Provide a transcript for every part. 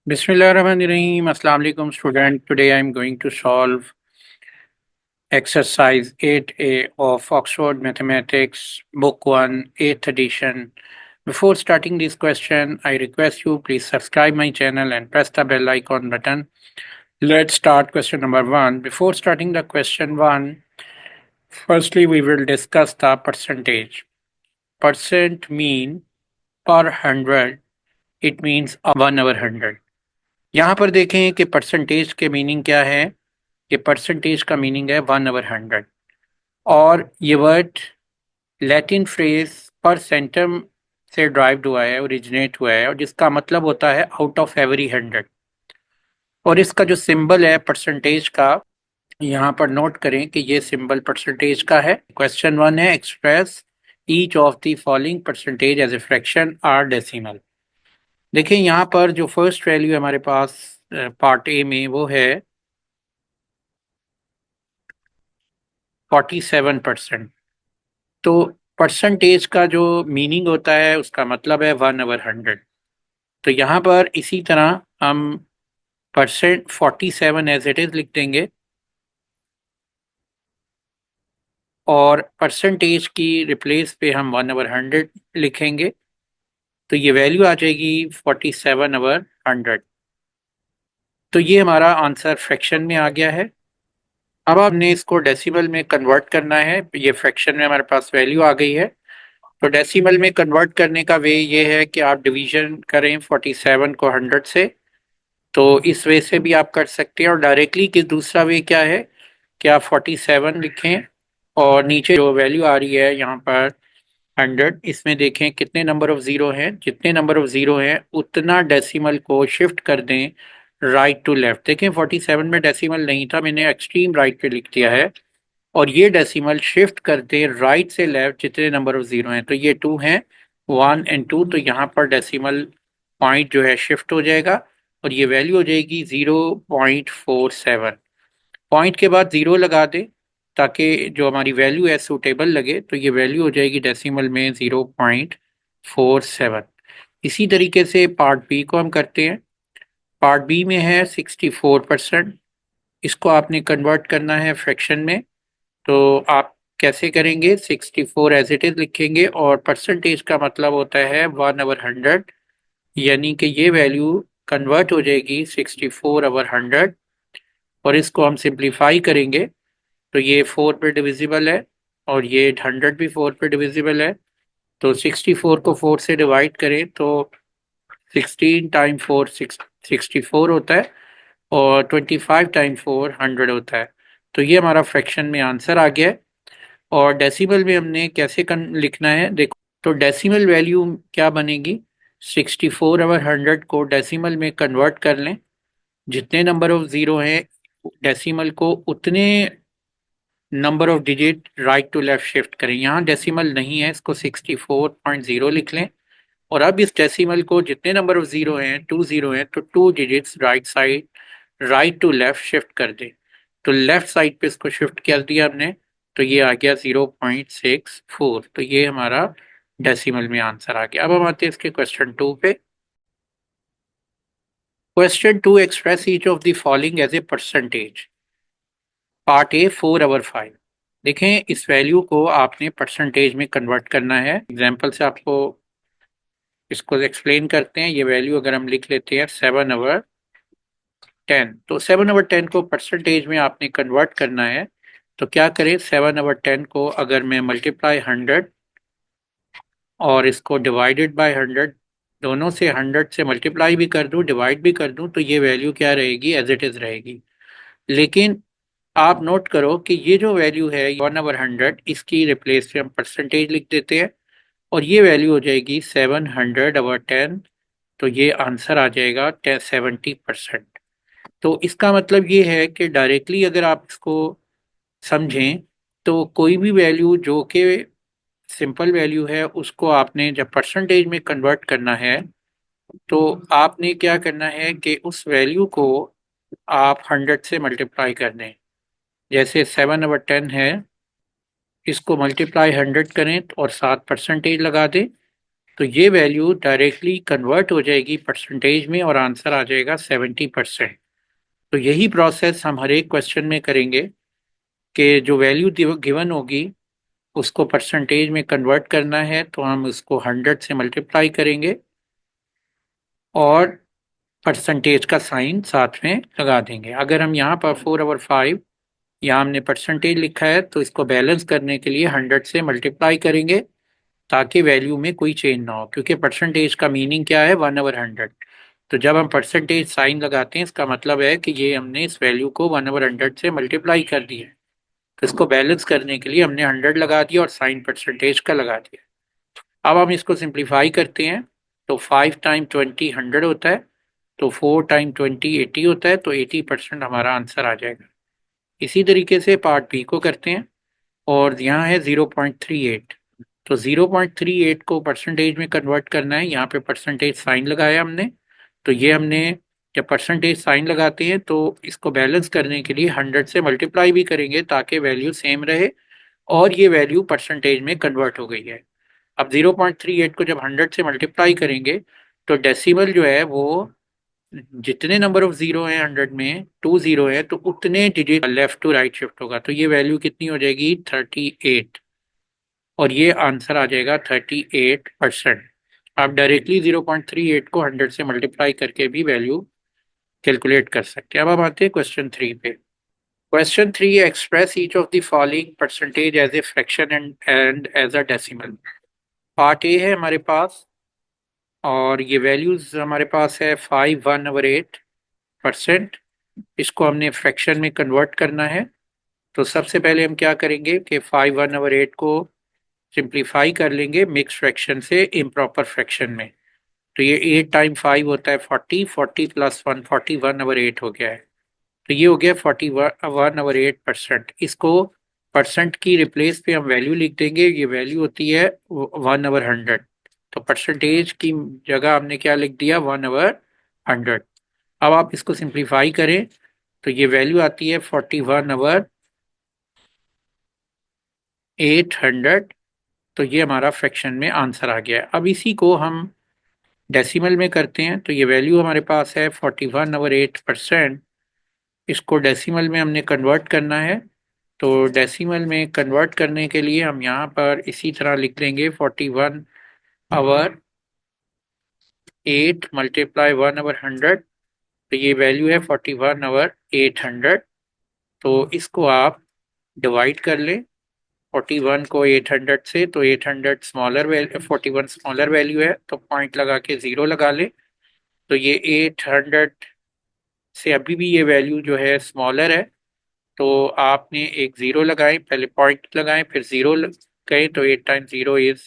Bismillahirrahmanirrahim. Assalamu alaikum student. Today I am going to solve exercise 8A of Oxford Mathematics Book 1 8th edition. Before starting this question, I request you please subscribe my channel and press the bell icon button. Let's start question number 1. Before starting the question 1, firstly we will discuss the percentage. Percent mean per 100. It means 1/100. यहाँ पर देखें कि percentage के meaning क्या है कि percentage का meaning है 1/100 और ये वर्ड लैटिन फ्रेज पर सेंटम से ड्राइव्ड हुआ है, ओरिजिनेट हुआ है और जिसका मतलब होता है आउट ऑफ एवरी 100। और इसका जो सिंबल है परसेंटेज का, यहाँ पर नोट करें कि ये सिंबल परसेंटेज का है। क्वेश्चन 1 है express each of the following percentage as a fraction or decimal. देखिए यहाँ पर जो फर्स्ट वैल्यू है हमारे पास पार्ट ए में वो है 47%। तो परसेंटेज का जो मीनिंग होता है उसका मतलब है 1/100। तो यहाँ पर इसी तरह हम परसेंट 47 एज इट इज लिख देंगे और परसेंटेज की रिप्लेस पे हम 1/100 लिखेंगे तो ये वैल्यू आ जाएगी 47/100। तो ये हमारा आंसर फ्रैक्शन में आ गया है। अब हमने इसको डेसिमल में कन्वर्ट करना है। ये फ्रैक्शन में हमारे पास वैल्यू आ गई है तो डेसिमल में कन्वर्ट करने का वे ये है कि आप डिवीजन करें 47 को 100 से। तो इस वे से भी आप कर सकते हैं और डायरेक्टली कि दूसरा वे क्या है कि आप 47 लिखें और नीचे जो वैल्यू आ रही है यहाँ पर 100, इसमें देखें कितने नंबर ऑफ ज़ीरो हैं। जितने नंबर ऑफ ज़ीरो हैं उतना डेसिमल को शिफ्ट कर दें राइट टू लेफ्ट। देखें 47 में डेसिमल नहीं था, मैंने एक्सट्रीम राइट पे लिख दिया है और ये डेसिमल शिफ्ट करते राइट से लेफ्ट जितने नंबर ऑफ ज़ीरो हैं। तो ये 2 हैं, 1 एंड 2। तो यहाँ पर डेसिमल पॉइंट जो है शिफ्ट हो जाएगा और ये वैल्यू हो जाएगी 0.47। पॉइंट के बाद ज़ीरो लगा दें ताकि जो हमारी वैल्यू है सूटेबल लगे। तो ये वैल्यू हो जाएगी डेसिमल में 0.47। इसी तरीके से पार्ट बी को हम करते हैं। पार्ट बी में है 64%। इसको आपने कन्वर्ट करना है फ्रैक्शन में। तो आप कैसे करेंगे, 64 एज इट इज लिखेंगे और परसेंटेज का मतलब होता है 1/100, यानी कि ये वैल्यू कन्वर्ट हो जाएगी 64/100। और इसको हम सिंप्लीफाई करेंगे तो ये 4 पे डिविजिबल है और ये 100 भी 4 पे डिविजिबल है। तो 64 को 4 से डिवाइड करें तो 16 टाइम 4 64 होता है और 25 टाइम 4 100 होता है। तो ये हमारा फ्रैक्शन में आंसर आ गया है। और डेसिमल में हमने कैसे लिखना है, देखो तो डेसिमल वैल्यू क्या बनेगी, 64/100 को डेसिमल में कन्वर्ट कर लें। जितने नंबर ऑफ ज़ीरो हैं डेसिमल को उतने number of digit right to left shift करें। यहाँ डेसिमल नहीं है, इसको 64.0 लिख लें और अब इस डेसिमल को जितने नंबर ऑफ ज़ीरो हैं 2 ज़ीरो हैं तो 2 digits right side right to left shift कर दें। तो लेफ्ट साइड पे इसको शिफ्ट कर दिया हमने तो ये आ गया 0.64। तो ये हमारा डेसिमल में आंसर आ गया। अब हम आते हैं इसके क्वेश्चन 2 पे। Question 2, express each of the following as a percentage. Part A 4/5। देखें इस वैल्यू को आपने परसेंटेज में कन्वर्ट करना है। एग्जाम्पल से आपको इसको एक्सप्लेन करते हैं। ये वैल्यू अगर हम लिख लेते हैं 7/10, तो 7/10 को परसेंटेज में आपने कन्वर्ट करना है। तो क्या करें, 7/10 को अगर मैं मल्टीप्लाई 100 और इसको डिवाइडेड बाय 100, दोनों से 100 से मल्टीप्लाई भी कर दूं डिवाइड भी कर दूं तो ये वैल्यू क्या रहेगी, एज इट इज़ रहेगी। लेकिन आप नोट करो कि ये जो वैल्यू है 1/100, इसकी रिप्लेस पे हम परसेंटेज लिख देते हैं और ये वैल्यू हो जाएगी 700/10। तो ये आंसर आ जाएगा 70%। तो इसका मतलब ये है कि डायरेक्टली अगर आप इसको समझें तो कोई भी वैल्यू जो कि सिंपल वैल्यू है उसको आपने जब परसेंटेज में कन्वर्ट करना है तो आपने क्या करना है कि उस वैल्यू को आप 100 से मल्टीप्लाई कर दें। जैसे 7/10 है, इसको मल्टीप्लाई 100 करें और साथ परसेंटेज लगा दें तो ये वैल्यू डायरेक्टली कन्वर्ट हो जाएगी परसेंटेज में और आंसर आ जाएगा 70%। तो यही प्रोसेस हम हर एक क्वेश्चन में करेंगे कि जो वैल्यू गिवन होगी उसको परसेंटेज में कन्वर्ट करना है, तो हम उसको 100 से मल्टीप्लाई करेंगे और परसेंटेज का साइन साथ में लगा देंगे। अगर हम यहाँ पर 4/5 यहाँ हमने परसेंटेज लिखा है तो इसको बैलेंस करने के लिए 100 से मल्टीप्लाई करेंगे ताकि वैल्यू में कोई चेंज ना हो, क्योंकि परसेंटेज का मीनिंग क्या है, 1/100। तो जब हम परसेंटेज साइन लगाते हैं इसका मतलब है कि ये हमने इस वैल्यू को 1/100 से मल्टीप्लाई कर दिया है। तो इसको बैलेंस करने के लिए हमने 100 लगा दिया और साइन परसेंटेज का लगा दिया। अब हम इसको सिंप्लीफाई करते हैं तो 5 टाइम 20 100 होता है, तो 4 टाइम 20 80 होता है, तो 80% हमारा आंसर आ जाएगा। इसी तरीके से पार्ट बी को करते हैं और यहाँ है 0.38। तो 0.38 को परसेंटेज में कन्वर्ट करना है, यहाँ पे परसेंटेज साइन लगाया हमने। तो ये हमने जब परसेंटेज साइन लगाते हैं तो इसको बैलेंस करने के लिए 100 से मल्टीप्लाई भी करेंगे ताकि वैल्यू सेम रहे, और ये वैल्यू परसेंटेज में कन्वर्ट हो गई है। अब 0.38 को जब 100 से मल्टीप्लाई करेंगे तो डेसिमल जो है वो जितने नंबर ऑफ जीरो हैं 100 में 2 जीरो है तो उतने digit left to right shift होगा। तो ये वैल्यू कितनी हो जाएगी, 38, और ये आंसर आ जाएगा 38%। आप डायरेक्टली 0.38 को 100 से मल्टीप्लाई करके भी वैल्यू कैलकुलेट कर सकते हैं। अब हम आते हैं क्वेश्चन 3 पे। Question 3, express each of the following percentage as a fraction and as a decimal. Part A है हमारे पास और ये वैल्यूज हमारे पास है 5/1/8%। इसको हमने फ्रैक्शन में कन्वर्ट करना है। तो सबसे पहले हम क्या करेंगे कि 5/1/8 को सिंप्लीफाई कर लेंगे मिक्स फ्रैक्शन से इम्प्रॉपर फ्रैक्शन में। तो ये 8 टाइम 5 होता है 40, 40 प्लस 1 41/8 हो गया है। तो ये हो गया 41/8%। इसको परसेंट की रिप्लेस पे हम वैल्यू लिख देंगे, ये वैल्यू होती है 1/100। तो परसेंटेज की जगह हमने क्या लिख दिया, 1/100। अब आप इसको सिंप्लीफाई करें तो ये वैल्यू आती है 41/800। तो ये हमारा फ्रैक्शन में आंसर आ गया है। अब इसी को हम डेसिमल में करते हैं तो ये वैल्यू हमारे पास है 41/8%। इसको डेसिमल में हमने कन्वर्ट करना है। तो डेसिमल में कन्वर्ट करने के लिए हम यहाँ पर इसी तरह लिख लेंगे 41/8 मल्टीप्लाई 1/100। तो ये वैल्यू है 41/800। तो इसको आप डिवाइड कर लें 41 को 800 से, तो 800 स्मॉलर वैल्यू, 41 स्मॉलर वैल्यू है तो पॉइंट लगा के ज़ीरो लगा लें। तो ये 800 से अभी भी ये वैल्यू जो है स्मॉलर है, तो आपने एक ज़ीरो लगाए, पहले पॉइंट लगाएं फिर ज़ीरो गए, तो 8 टाइम ज़ीरो इज़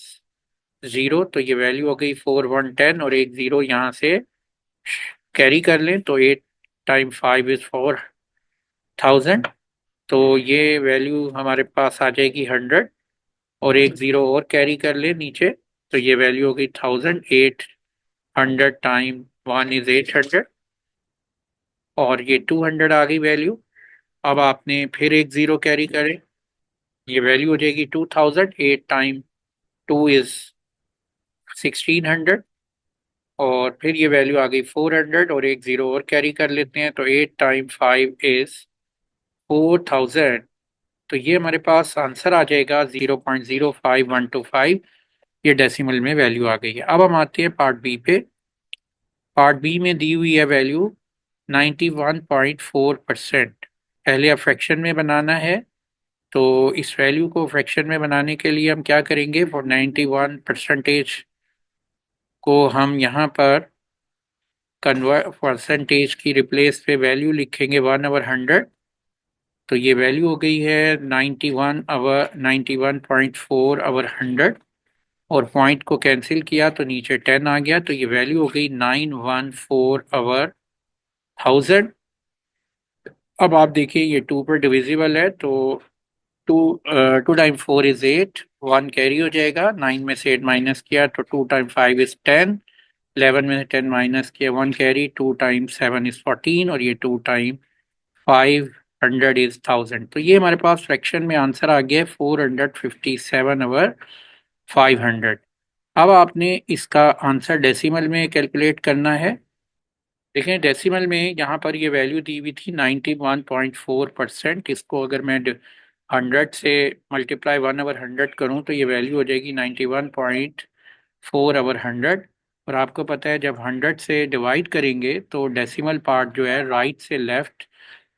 ज़ीरो। तो ये वैल्यू हो गई 4110 और एक ज़ीरो यहाँ से कैरी कर लें, तो 8 टाइम 5 इज़ 4000। तो ये वैल्यू हमारे पास आ जाएगी 100 और एक ज़ीरो और कैरी कर ले नीचे, तो ये वैल्यू हो गई 1000। 800 टाइम 1 इज़ 800 और ये 200 आ गई वैल्यू। अब आपने फिर एक ज़ीरो कैरी करें, ये वैल्यू हो जाएगी 2000। 8 टाइम 2 इज़ 1600 और फिर ये वैल्यू आ गई 400 और एक ज़ीरो और कैरी कर लेते हैं, तो 8 टाइम 5 इज़ 4000। तो ये हमारे पास आंसर आ जाएगा 0.05125। ये डेसिमल में वैल्यू आ गई है। अब हम आते हैं पार्ट बी पे। पार्ट बी में दी हुई है वैल्यू 91.4%। पहले अब फ्रैक्शन में बनाना है, तो इस वैल्यू को फ्रैक्शन में बनाने के लिए हम क्या करेंगे, फॉर 91% को हम यहाँ पर कन्वर्ट परसेंटेज की रिप्लेस पे वैल्यू लिखेंगे 1/100। तो ये वैल्यू हो गई है 91/91.4/100 और पॉइंट को कैंसिल किया तो नीचे 10 आ गया, तो ये वैल्यू हो गई 914/1000। अब आप देखिए ये 2 पर डिविजिबल है, तो 2 2 टाइम 4 इज 8, 1 कैरी हो जाएगा, 9 में से 8 माइनस किया तो 2 टाइम 5 इज 10, 11 में से 10 माइनस किया 1 कैरी, 2 टाइम 7 इज 14 और ये 2 टाइम 500 इज 1000। तो ये हमारे पास फ्रैक्शन में आंसर आ गया है 457/500। अब आपने इसका आंसर डेसिमल में कैलकुलेट करना है। देखें डेसिमल में यहाँ पर ये वैल्यू दी हुई थी 91.4%। इसको अगर मैं 100 से मल्टीप्लाई 1/100 करूँ तो ये वैल्यू हो जाएगी 91.4/100। और आपको पता है जब 100 से डिवाइड करेंगे तो डेसिमल पार्ट जो है राइट से लेफ्ट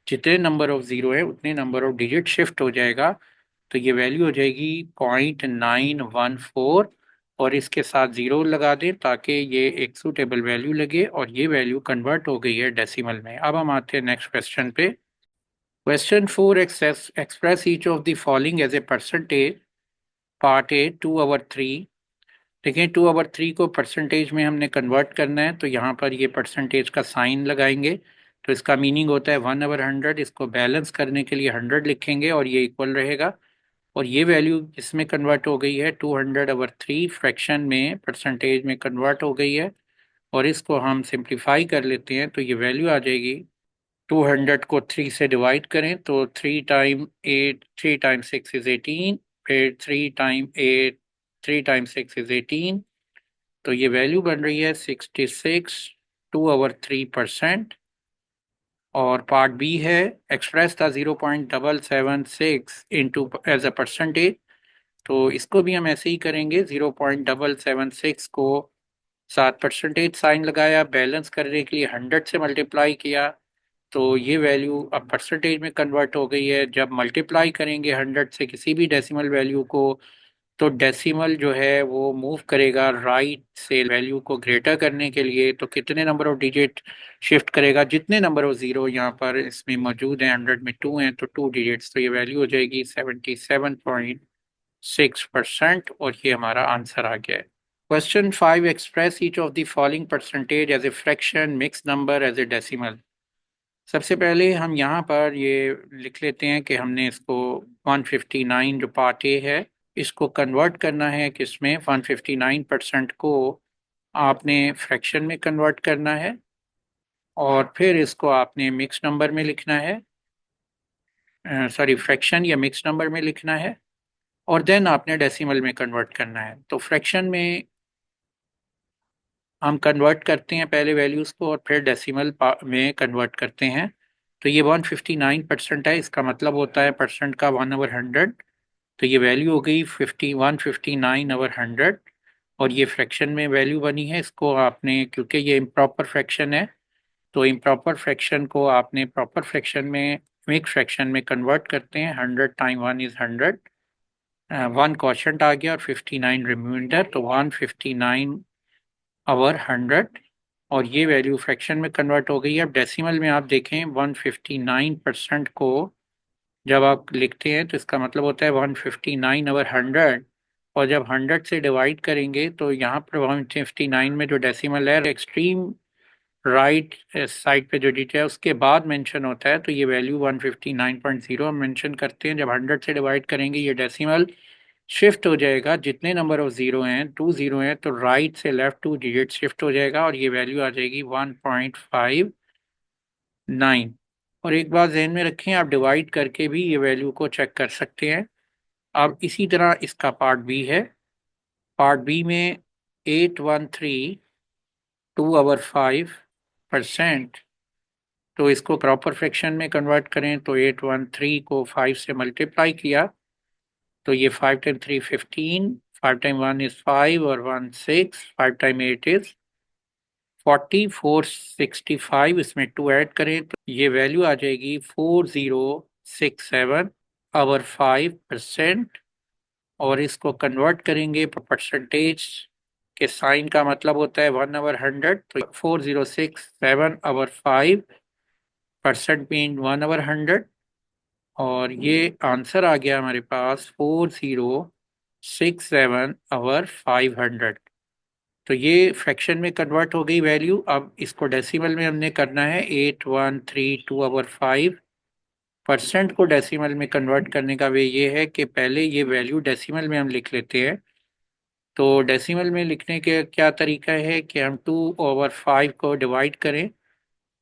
जितने नंबर ऑफ ज़ीरो है उतने नंबर ऑफ डिजिट शिफ्ट हो जाएगा। तो ये वैल्यू हो जाएगी 0.914 और इसके साथ ज़ीरो लगा दें ताकि ये एक सूटेबल वैल्यू लगे और ये वैल्यू कन्वर्ट हो गई है डेसिमल में। अब हम आते हैं नेक्स्ट क्वेश्चन पे। Question 4, express each of the following as a percentage. Part A 2/3। देखिए 2/3 को परसेंटेज में हमने कन्वर्ट करना है तो यहाँ पर ये परसेंटेज का साइन लगाएंगे। तो इसका मीनिंग होता है 1/100। इसको बैलेंस करने के लिए 100 लिखेंगे और ये इक्वल रहेगा। और ये वैल्यू इसमें कन्वर्ट हो गई है 200/3 फ्रैक्शन में परसेंटेज में कन्वर्ट हो गई है। और इसको हम सिंप्लीफाई कर लेते हैं तो ये वैल्यू आ जाएगी 200 को 3 से डिवाइड करें तो 3 टाइम 6 इज़ 18। फिर 3 टाइम 6 इज़ 18। तो ये वैल्यू बन रही है 66 2/3%। और पार्ट बी है एक्सप्रेस था 0.776 इंटू एज अ परसेंटेज। तो इसको भी हम ऐसे ही करेंगे 0.776 को साथ परसेंटेज साइन लगाया, बैलेंस करने के लिए 100 से मल्टीप्लाई किया तो ये वैल्यू अब परसेंटेज में कन्वर्ट हो गई है। जब मल्टीप्लाई करेंगे 100 से किसी भी डेसिमल वैल्यू को तो डेसिमल जो है वो मूव करेगा राइट से वैल्यू को ग्रेटर करने के लिए। तो कितने नंबर ऑफ डिजिट शिफ्ट करेगा, जितने नंबर ऑफ ज़ीरो यहाँ पर इसमें मौजूद हैं 100 में 2 हैं तो 2 डिजिट्स। तो ये वैल्यू हो जाएगी 77.6% और ये हमारा आंसर आ गया है। Question 5, express each of the following percentage as a fraction, mix number, as a decimal. सबसे पहले हम यहाँ पर ये लिख लेते हैं कि हमने इसको 159 जो पार्ट ए है इसको कन्वर्ट करना है किसमें 159% को आपने फ्रैक्शन में कन्वर्ट करना है और फिर इसको आपने मिक्स नंबर में लिखना है, सॉरी फ्रैक्शन या मिक्स नंबर में लिखना है और देन आपने डेसिमल में कन्वर्ट करना है। तो फ्रैक्शन में हम कन्वर्ट करते हैं पहले वैल्यूज़ को और फिर डेसिमल में कन्वर्ट करते हैं। तो ये 159% है, इसका मतलब होता है परसेंट का 1/100। तो ये वैल्यू हो गई 159/100 और ये फ्रैक्शन में वैल्यू बनी है। इसको आपने क्योंकि ये इम्प्रॉपर फ्रैक्शन है तो इम्प्रॉपर फ्रैक्शन को आपने प्रॉपर फ्रैक्शन में मिक्स फ्रैक्शन में कन्वर्ट करते हैं। 100 टाइम 1 इज़ 100, 1 क्वोशंट आ गया और 59 रिमाइंडर तो 159/100 और ये वैल्यू फ्रैक्शन में कन्वर्ट हो गई है। अब डेसिमल में आप देखें 159% को जब आप लिखते हैं तो इसका मतलब होता है 159/100 और जब 100 से डिवाइड करेंगे तो यहाँ पर 159 में जो डेसिमल है एक्सट्रीम राइट साइड पे जो डिजिट है उसके बाद मेंशन होता है तो ये वैल्यू 159.0 हम मेंशन करते हैं। जब 100 से डिवाइड करेंगे ये डेसिमल शिफ्ट हो जाएगा, जितने नंबर ऑफ ज़ीरो हैं 2 ज़ीरो हैं तो राइट से लेफ्ट 2 डिजिट शिफ्ट हो जाएगा और ये वैल्यू आ जाएगी 1.59। और एक बात जहन में रखें आप डिवाइड करके भी ये वैल्यू को चेक कर सकते हैं। अब इसी तरह इसका पार्ट बी है। पार्ट बी में 813/2/5%। तो इसको प्रॉपर फ्रैक्शन में कन्वर्ट करें तो 813 को 5 से मल्टीप्लाई किया तो ये 5 टाइम 3 15, 5 टाइम 1 इज़ 5 और 1 6, 5 टाइम 8 इज़ 40, 465 इसमें 2 ऐड करें तो ये वैल्यू आ जाएगी 4067/5%। और इसको कन्वर्ट करेंगे परसेंटेज के साइन का मतलब होता है 1/100 तो 4067/5% मीन 1/100 और ये आंसर आ गया हमारे पास 4067/500। तो ये फ्रैक्शन में कन्वर्ट हो गई वैल्यू। अब इसको डेसिमल में हमने करना है 8132/5%। को डेसिमल में कन्वर्ट करने का वे ये है कि पहले ये वैल्यू डेसिमल में हम लिख लेते हैं। तो डेसिमल में लिखने के क्या तरीका है कि हम 2/5 को डिवाइड करें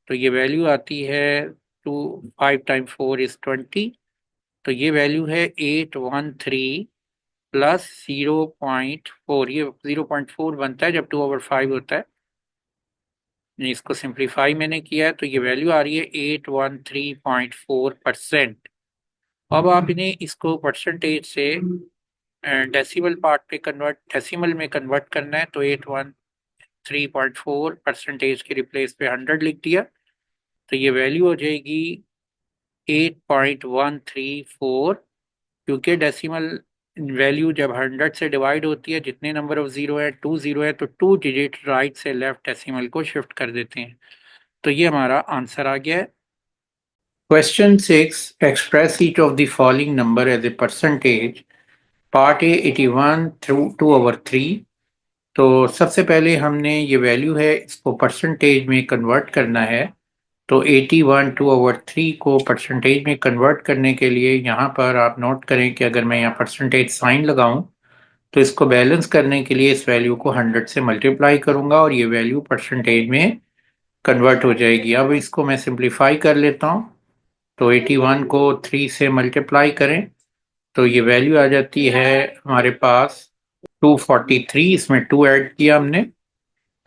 तो ये वैल्यू आती है 2, 5 टाइम 4 इज़ 20। तो ये वैल्यू है 813 प्लस 0.4, ये 0.4 बनता है जब 2/5 होता है। इसको सिंप्लीफाई मैंने किया है तो ये वैल्यू आ रही है 813.4%। अब आप इन्हें इसको परसेंटेज से डेसिमल पार्ट पे कन्वर्ट, डेसिमल में कन्वर्ट करना है तो 813.4 परसेंटेज के रिप्लेस पे 100 लिख दिया तो ये वैल्यू हो जाएगी 8.134। क्योंकि डेसिमल वैल्यू जब 100 से डिवाइड होती है, जितने नंबर ऑफ जीरो है, 2 जीरो है, तो 2 डिजिट राइट से लेफ्ट डेसिमल को शिफ्ट कर देते हैं। तो ये हमारा आंसर आ गया है। Question 6, express each of the following number as a percentage. Part A 81 through 2/3। तो सबसे पहले हमने ये वैल्यू है इसको परसेंटेज में कन्वर्ट करना है। तो 81 2/3 को परसेंटेज में कन्वर्ट करने के लिए यहाँ पर आप नोट करें कि अगर मैं यहाँ परसेंटेज साइन लगाऊं तो इसको बैलेंस करने के लिए इस वैल्यू को 100 से मल्टीप्लाई करूंगा और ये वैल्यू परसेंटेज में कन्वर्ट हो जाएगी। अब इसको मैं सिंप्लीफाई कर लेता हूँ। तो 81 को 3 से मल्टीप्लाई करें तो ये वैल्यू आ जाती है हमारे पास 243। इसमें 2 ऐड किया हमने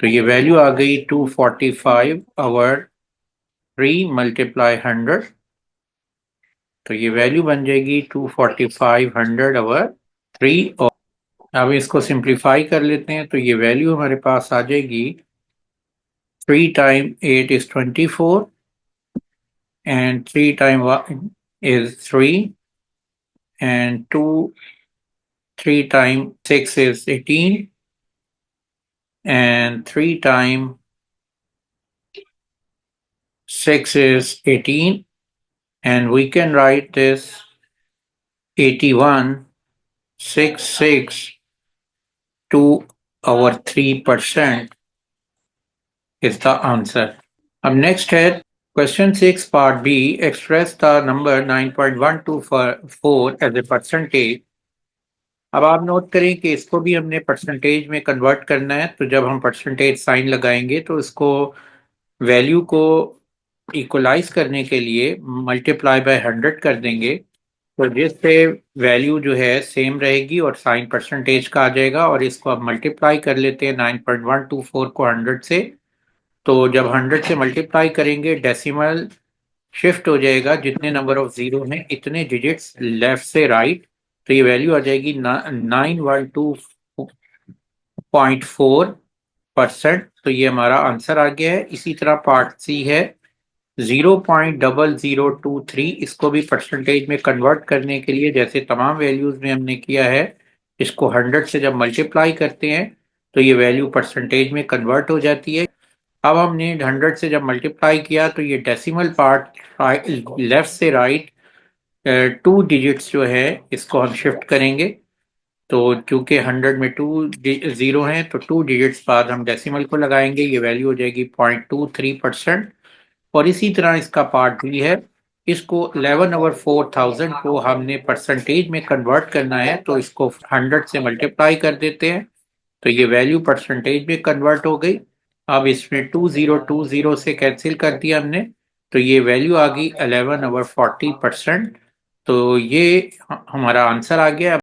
तो ये वैल्यू आ गई 245/3 मल्टीप्लाई 100। तो ये वैल्यू बन जाएगी 245/100/3। और अब इसको सिंप्लीफाई कर लेते हैं तो ये वैल्यू हमारे पास आ जाएगी 3 time 8 is 24 and 3 time 1 is 3 and 3 time 6 is 18 and 3 time 6 is 18 and we can write this 81.66 2/3% is the answer. अब नेक्स्ट है question 6 part B, express the number 9.124 as a percentage. अब आप नोट करें कि इसको भी हमने परसेंटेज में कन्वर्ट करना है। तो जब हम परसेंटेज साइन लगाएंगे तो इसको वैल्यू को इक्वलाइज करने के लिए मल्टीप्लाई बाय 100 कर देंगे तो जिससे वैल्यू जो है सेम रहेगी और साइन परसेंटेज का आ जाएगा। और इसको अब मल्टीप्लाई कर लेते हैं 9.124 को 100 से। तो जब 100 से मल्टीप्लाई करेंगे डेसिमल शिफ्ट हो जाएगा, जितने नंबर ऑफ जीरो हैं इतने डिजिट्स लेफ्ट से राइट। तो ये वैल्यू आ जाएगी 912.4%। तो ये हमारा आंसर आ गया है। इसी तरह पार्ट सी है 0.0023। इसको भी परसेंटेज में कन्वर्ट करने के लिए जैसे तमाम वैल्यूज में हमने किया है, इसको 100 से जब मल्टीप्लाई करते हैं तो ये वैल्यू परसेंटेज में कन्वर्ट हो जाती है। अब हमने 100 से जब मल्टीप्लाई किया तो ये डेसिमल पार्ट लेफ्ट से राइट 2 डिजिट्स जो है इसको हम शिफ्ट करेंगे। तो चूंकि 100 में 2 जीरो हैं तो 2 डिजिट्स बाद हम डेसिमल को लगाएंगे, ये वैल्यू हो जाएगी 0.23%। और इसी तरह इसका पार्ट भी है, इसको 11/4000 को हमने परसेंटेज में कन्वर्ट करना है तो इसको 100 से मल्टीप्लाई कर देते हैं तो ये वैल्यू परसेंटेज में कन्वर्ट हो गई। अब इसमें 2020 से कैंसिल कर दिया हमने तो ये वैल्यू आ गई 11/40%। तो ये हमारा आंसर आ गया।